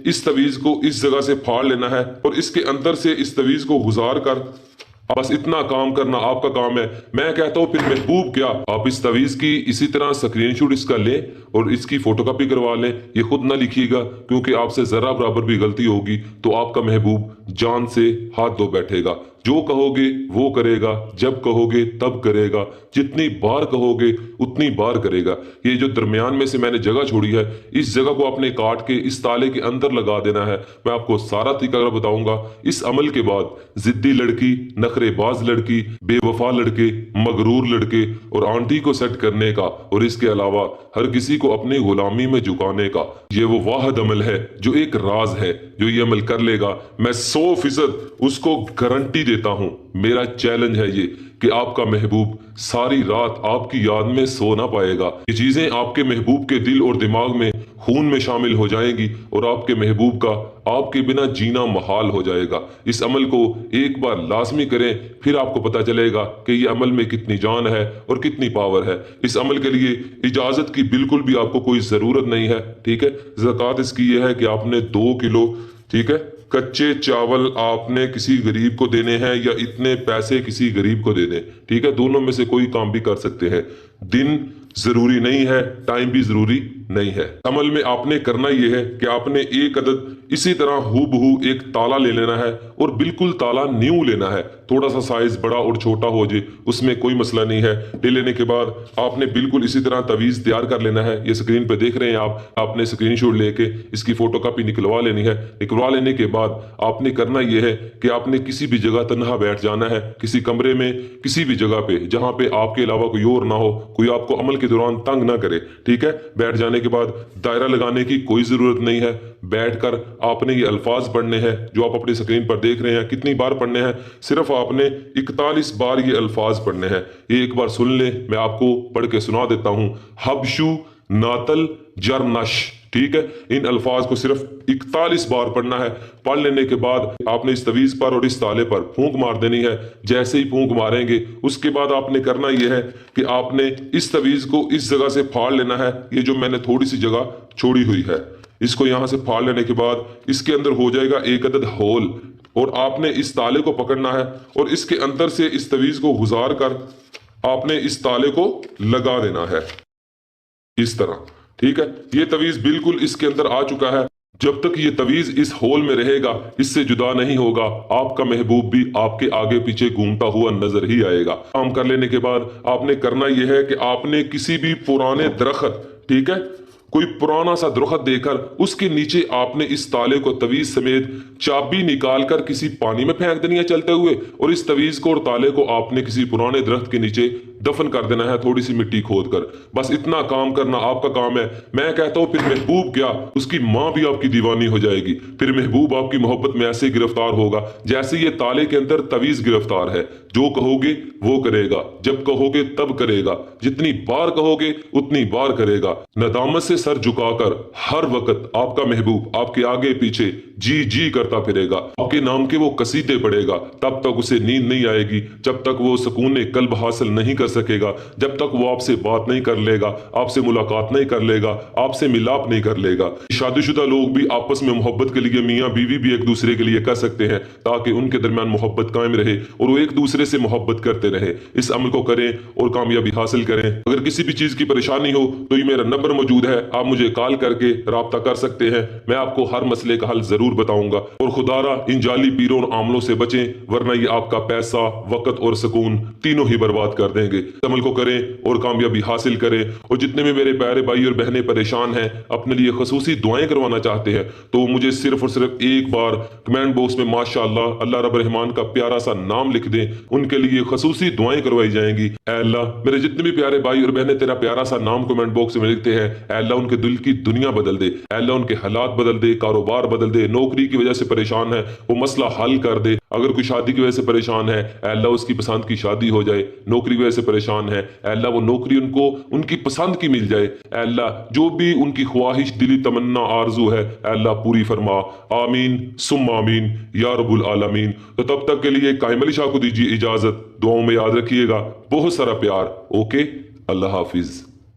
इस तवीज को इस जगह से फाड़ लेना है और इसके अंदर से इस तवीज को गुजार कर बस इतना काम करना आपका काम है। मैं कहता हूँ फिर महबूब क्या, आप इस तवीज की इसी तरह स्क्रीनशॉट इसका लें और इसकी फोटोकॉपी करवा लें। ये खुद ना लिखिएगा, क्योंकि आपसे जरा बराबर भी गलती होगी तो आपका महबूब जान से हाथ धो बैठेगा। जो कहोगे वो करेगा, जब कहोगे तब करेगा, जितनी बार कहोगे उतनी बार करेगा। ये जो दरमियान में से मैंने जगह छोड़ी है, इस जगह को आपने काट के इस ताले के अंदर लगा देना है। मैं आपको सारा तरीका बताऊंगा। इस अमल के बाद जिद्दी लड़की, नखरेबाज लड़की, बेवफा लड़के, मगरूर लड़के और आंटी को सेट करने का और इसके अलावा हर किसी को अपनी गुलामी में झुकाने का ये वो वाहिद अमल है जो एक राज है। जो ये अमल कर लेगा मैं 100% उसको गारंटी देता हूं। मेरा चैलेंज है ये कि आपका महबूब सारी रात आपकी याद में सो ना पाएगा। ये चीजें आपके महबूब के दिल और दिमाग में, खून में शामिल हो जाएंगी और आपके महबूब का आपके बिना जीना महाल हो जाएगा। इस अमल को एक बार लाजमी करें, फिर आपको पता चलेगा कि ये अमल में कितनी जान है और कितनी पावर है। इस अमल के लिए इजाजत की बिल्कुल भी आपको कोई जरूरत नहीं है, ठीक है। ज़कात इसकी ये है कि आपने 2 किलो, ठीक है, कच्चे चावल आपने किसी गरीब को देने हैं या इतने पैसे किसी गरीब को दे दें, ठीक है। दोनों में से कोई काम भी कर सकते हैं। दिन जरूरी नहीं है, टाइम भी जरूरी नहीं है। अमल में आपने करना यह है कि आपने एक अदद इसी तरह हूबहू एक ताला ले लेना है और बिल्कुल ताला न्यू लेना है। थोड़ा सा साइज बड़ा और छोटा हो जाए उसमें कोई मसला नहीं है। ले लेने के बाद आपने बिल्कुल इसी तरह तवीज तैयार कर लेना है। ये स्क्रीन पे देख रहे हैं आप, आपने स्क्रीनशॉट लेके इसकी फोटोकॉपी निकलवा लेनी है। निकलवा लेने के बाद आपने करना यह है कि आपने किसी भी जगह तन्हा बैठ जाना है, किसी कमरे में, किसी भी जगह पे जहां पे आपके अलावा कोई और ना हो, कोई आपको अमल के दौरान तंग ना करे, ठीक है। बैठ जाने के बाद दायरा लगाने की कोई जरूरत नहीं है। बैठकर आपने ये अल्फाज पढ़ने हैं जो आप अपनी स्क्रीन पर देख रहे हैं। कितनी बार पढ़ने हैं? सिर्फ आपने 41 बार ये अल्फाज पढ़ने हैं। ये एक बार सुन ले, मैं आपको पढ़ के सुना देता हूं। हबशु नातल जरनश, ठीक है। इन अल्फाज को सिर्फ 41 बार पढ़ना है। पढ़ लेने के बाद आपने इस तवीज पर और इस ताले पर फूंक मार देनी है। जैसे ही फूंक मारेंगे उसके बाद आपने करना यह है कि आपने इस तवीज को इस जगह से फाड़ लेना है। ये जो मैंने थोड़ी सी जगह छोड़ी हुई है, इसको यहां से फाड़ लेने के बाद इसके अंदर हो जाएगा एक अदद होल और आपने इस ताले को पकड़ना है और इसके अंदर से इस तवीज को गुजार कर आपने इस ताले को लगा देना है इस तरह, ठीक है। ये तवीज बिल्कुल इसके अंदर आ चुका है। जब तक ये तवीज इस होल में रहेगा, इससे जुदा नहीं होगा, आपका महबूब भी आपके आगे पीछे घूमता हुआ नजर ही आएगा। काम कर लेने के बाद आपने करना यह है कि आपने किसी भी पुराने दरख्त, ठीक है, कोई पुराना सा दरख्त देकर उसके नीचे आपने इस ताले को तवीज समेत चाबी निकाल कर किसी पानी में फेंक देनी है चलते हुए, और इस तवीज को और ताले को आपने किसी पुराने दरख्त के नीचे दफन कर देना है, थोड़ी सी मिट्टी खोद कर। बस इतना काम करना आपका काम है। मैं कहता हूं फिर महबूब क्या, उसकी माँ भी आपकी दीवानी हो जाएगी। फिर महबूब आपकी मोहब्बत में ऐसे गिरफ्तार होगा जैसे ये ताले के अंदर तवीज गिरफ्तार है। जो कहोगे वो करेगा, जब कहोगे तब करेगा, जितनी बार कहोगे उतनी बार करेगा। नदामत से सर झुकाकर हर वक्त आपका महबूब आपके आगे पीछे जी जी करता फिरेगा। आपके नाम के वो कसीदे पढ़ेगा। तब तक उसे नींद नहीं आएगी जब तक वो सुकून कल्ब हासिल नहीं कर सकेगा, जब तक वो आपसे बात नहीं कर लेगा, आपसे मुलाकात नहीं कर लेगा, आपसे मिलाप नहीं कर लेगा। शादीशुदा लोग भी आपस में मोहब्बत के लिए मियाँ बीवी भी एक दूसरे के लिए कर सकते हैं ताकि उनके दरमियान मोहब्बत कायम रहे और वो एक दूसरे से मोहब्बत करते रहे। इस अमल को करें और कामयाबी हासिल करें। अगर किसी भी चीज की परेशानी हो तो ये मेरा नंबर मौजूद है, आप मुझे कॉल करके राब्ता कर सकते हैं। मैं आपको हर मसले का हल जरूर बताऊंगा। और खुदारा इन जाली पीरों और आमलों से बचें, वरना ये आपका पैसा, वक्त और सुकून तीनों ही बर्बाद कर देंगे। अमल को करें और कामयाबी हासिल करें। और जितने भी मेरे प्यारे भाई और बहनें परेशान हैं, अपने लिए खसूसी दुआएं करवाना चाहते हैं, तो मुझे सिर्फ और सिर्फ एक बार कमेंट बॉक्स में माशाअल्लाह अल्लाह रब रहमान का प्यारा सा नाम लिख दें, उनके लिए खसूसी दुआएं करवाई जाएंगी। ऐ अल्लाह, मेरे जितने भी प्यारे भाई और बहनें तेरा प्यारा सा नाम कमेंट बॉक्स में लिखते हैं, ऐ अल्लाह उनके दिल की दुनिया बदल दे। ऐ अल्लाह उनके हालात बदल दे, कारोबार बदल दे। नौकरी की वजह से परेशान है वो मसला हल कर दे। अगर कोई शादी की वजह से परेशान है, ऐ अल्लाह उसकी पसंद की शादी हो जाए। नौकरी की वजह से परेशान है, ऐ अल्लाह वो नौकरी उनको उनकी पसंद की मिल जाए। ऐ अल्लाह जो भी उनकी ख्वाहिश, दिली तमन्ना, आरजू है, ऐ अल्लाह पूरी फरमा। आमीन सुम्मा आमीन या रब्बुल आलमीन। तो तब तक के लिए कायम अली शाह को दीजिए इजाजत। दुआओं में याद रखिएगा। बहुत सारा प्यार। ओके, अल्लाह हाफिज।